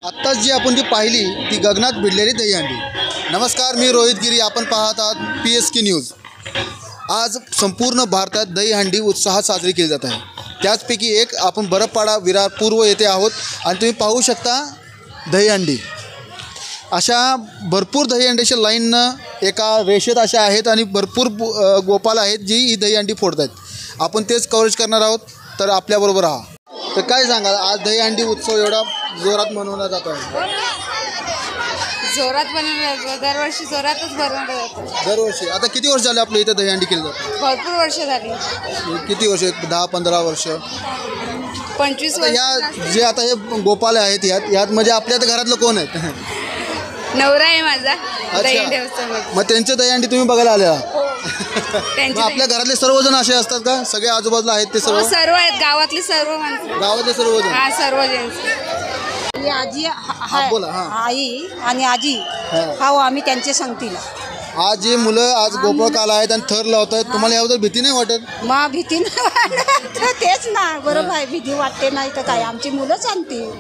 आत्ताच जी आपण जी पाहिली ती गगनात भिडलेली दहीहंडी। नमस्कार, मी रोहित गिरी, आपण पाहत आहात PSK न्यूज। आज संपूर्ण भारतात दहीहंडी उत्साहात साजरी केली जात आहे। त्याचपैकी एक आपण बरफपाडा विरार पूर्व येथे आहोत आणि तुम्ही पाहू शकता दहीहंडी। अशा भरपूर दहीहंडीच्या लाईननं एका रेषेत अशा आहेत आणि भरपूर गोपाल आहेत जी ही दहीहंडी फोडत आहेत। आपण तेच कव्हरेज करणार आहोत, तर आपल्याबरोबर राहा। तर काय सांगाल, आज दहीहंडी उत्सव एवढा जोरात मनवला जातो आहे? जोरात बनवलं, दरवर्षी जोरातच बनवलं जातं। दरवर्षी। आता किती वर्ष झाले आपल्या इथं दहीहंडी केली जाते? भरपूर वर्ष झाली। किती वर्ष? 10-15 वर्ष? 25 वर्ष। या जे आता हे गोपाल आहेत यात म्हणजे आपल्या घरातलं कोण आहेत? नवरा आहे माझा दहीहंडी उत्सवामध्ये। मग त्यांच्या दहीहंडी तुम्ही बघायला आल्या? त्यांचे आपल्या घरातले सर्वजण असे असतात का? सगळे आजूबाजूला आहेत ते सर्व? सर्व आहेत, गावातले सर्व माणसं। गावातले सर्वजण? हा, सर्व जेंट्स। आजी बोला। आई आणि आजी हा आम्ही त्यांच्या संगतीला। आज जे मुलं आज गोपाळ काला आहेत आणि थर लावत आहेत, तुम्हाला याबद्दल भीती नाही वाटत? मग भीती नाही वाटत, तेच ना, बरोबर आहे, भीती वाटते नाही तर काय, आमची मुलं सांगतील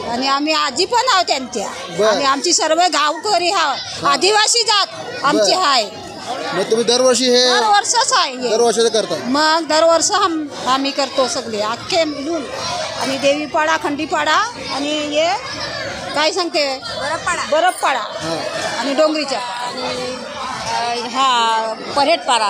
आणि आम्ही आजी पण आहोत त्यांच्या, आणि आमची सर्व गावकरी आदिवासी जात आमची आहे। मग तुम्ही दरवर्षी हे दरवर्षच आहे, दरवर्षी करता? मग दरवर्ष आम्ही करतो सगळे अख्खे मिळून, आणि देवीपाडा, खंडीपाडा आणि हे काय सांगते बरफपाडा आणि डोंगरीच्या परेडपाडा।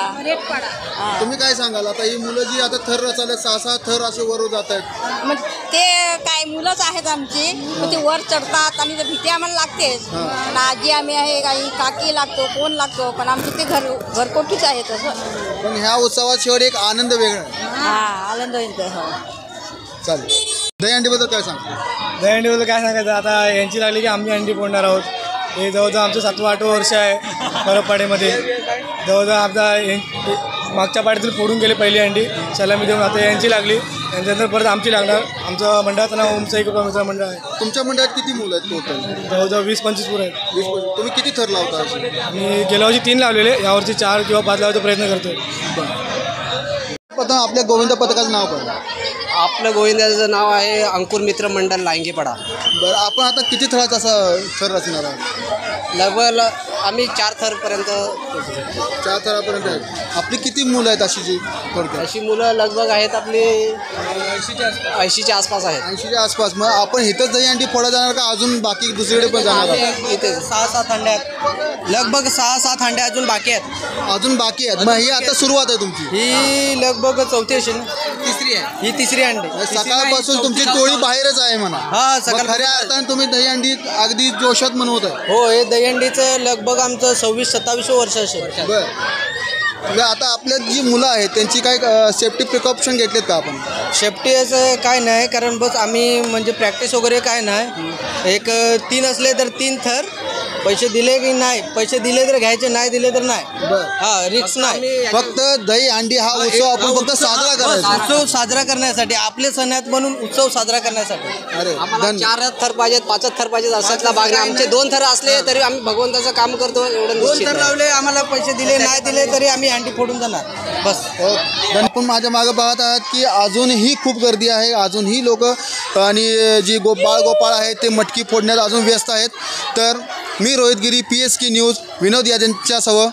तुम्ही काय सांगाल, आता ही मुलं जी आता थर रचायला 6-6 थर असे वर जात आहेत? मग ते काय मुलंच आहेत आमची, मग ते वर चढतात आणि भीती आम्हाला लागतेच। पण आजी आम्ही आहे, काही काकी लागतो, कोण लागतो, पण आमचं ते घरकोठीच आहे तसं। पण ह्या उत्सवात शेवटी एक आनंद वेगळा आहे। आनंद येतो। चालेल। दहीहंडीबद्दल काय सांगतो? दहीहंडीबद्दल काय सांगायचं, आता यांची लागली की आम्ही हंडी फोडणार आहोत। हे जवळजवळ आमचं 7वा-8वा वर्ष आहे बरफपाड्यामध्ये। जवळजवळ आमचा मागच्या पाड्यातील फोडून गेले पहिली हंडी सलामी देऊन, आता यांची लागली, यांच्यानंतर परत आमची लागणार। आमचं मंडळाचं नाव ओमचं एक मित्र मंडळ आहे। तुमच्या मंडळात किती मुलं आहेत टोटल? जवळजवळ 20-25 पोरं आहेत। 20-25। तुम्ही किती थर लावता? मी गेल्या वर्षी 3 लावलेले, यावर्षी 4 किंवा 5 लावायचा प्रयत्न करतोय। आपल्या गोविंद पथकाचं नाव काय? आपलं गोविंदाचं नाव आहे अंकुर मित्र मंडळ लांगेपाडा। बरं, आपण आता किती थराचा असा थर रचणार आहोत? लगभग आम्ही 4 थरपर्यंत 4 थरापर्यंत आहेत। आपली किती मुलं आहेत अशी जी थोडक्यात? अशी मुलं लगभग आहेत आपली 80च्या आसपास आहेत। 80च्या आसपास। मग आपण इथंच दहीहंडी फोडा जाणार का अजून बाकी दुसरीकडे पण जाणार? इथे 6-7 हंड्या आहेत, लगभग 6-7 हंड्या अजून बाकी आहेत। अजून बाकी आहेत? मग ही आता सुरुवात आहे तुमची? ही लगभग 4थी असेल, तिसरी आहे ही, तिसरी हंडी। सकाळपासून तुमची टोळी बाहेरच आहे म्हणा। हा, सकाळ खऱ्या अर्थाने तुम्ही दहीहंडी अगदी जोशात मनवत आहे? हो, हे दहीहंडीचं लगभग आमचं 26-27 वर्ष असेल। बरं, आता आपल्या जी मुलं आहेत त्यांची काय सेफ्टी प्रिकॉप्शन घेतलेत का आपण? सेफ्टी असं काय नाही, कारण बस आम्ही म्हणजे प्रॅक्टिस वगैरे काय नाही। एक 3 असले तर 3 थर, पैसे दिले की नाही, पैसे दिले तर घ्यायचे, नाही दिले तर नाही। रिक्स नाही, फक्त दहीहंडी हा उत्सव आपण फक्त साजरा करायचा, उत्सव साजरा करण्यासाठी, आपले सण आहेत म्हणून उत्सव साजरा करण्यासाठी। अरे 4 थर पाहिजेत, 5 थर पाहिजेत अशातला भाग नाही। आमचे 2 थर असले तरी आम्ही भगवंताचं काम करतो एवढं। 2 थर लावले, आम्हाला पैसे दिले नाही दिले तरी आम्ही हंडी फोडून जाणार बस। आपण माझ्या मागे पाहत आहात की अजूनही खूप गर्दी आहे, अजूनही लोक आणि जी बाळगोपाळ आहेत ते मटकी फोडण्यात अजून व्यस्त आहेत। तर मी रोहित गिरी, PSK न्यूज, विनोद यादवच्यासह